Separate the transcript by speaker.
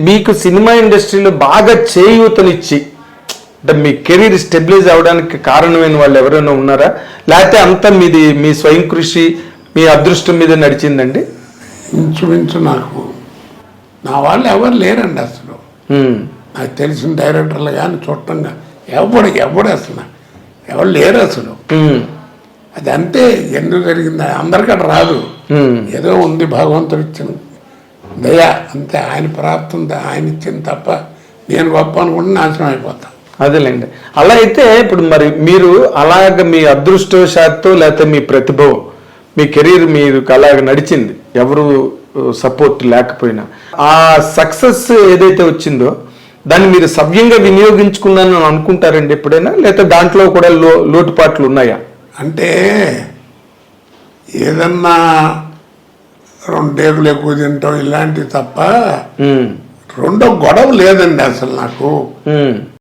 Speaker 1: మీకు సినిమా ఇండస్ట్రీలో బాగా చేయూతనిచ్చి అంటే మీ కెరీర్ స్టెబిలైజ్ అవడానికి కారణమైన వాళ్ళు ఎవరైనా ఉన్నారా, లేకపోతే అంతా మీది మీ స్వయం కృషి మీ అదృష్టం మీద నడిచిందండి?
Speaker 2: ఇంచుమించు నాకు నా వాళ్ళు ఎవరు లేరండి అసలు. నాకు తెలిసిన డైరెక్టర్లు కానీ చుట్టంగా ఎవడు అసలు ఎవరు లేరు అసలు. అది అంతే, ఎందుకు జరిగింది అందరికీ రాదు, ఏదో ఉంది భగవంతుడు ఇచ్చిన దయ అంతే, ఆయన ప్రాప్తం ఆయన ఇచ్చింది తప్ప నేను గొప్ప అనుకుంటే నాశనం అయిపోతా.
Speaker 1: అదేలేండి. అలా అయితే ఇప్పుడు మరి మీరు అలాగ మీ అదృష్టవశాత్తు లేకపోతే మీ ప్రతిభ మీ కెరీర్ మీరు అలాగ నడిచింది, ఎవరు సపోర్ట్ లేకపోయినా ఆ సక్సెస్ ఏదైతే వచ్చిందో దాన్ని మీరు సవ్యంగా వినియోగించుకున్నానని అనుకుంటారండి ఎప్పుడైనా, లేకపోతే దాంట్లో కూడా లోటుపాట్లు ఉన్నాయా?
Speaker 2: అంటే ఏదన్నా 2 డేగులు ఎక్కువ తింటాం ఇలాంటివి తప్ప రెండో గొడవ లేదండి అసలు నాకు.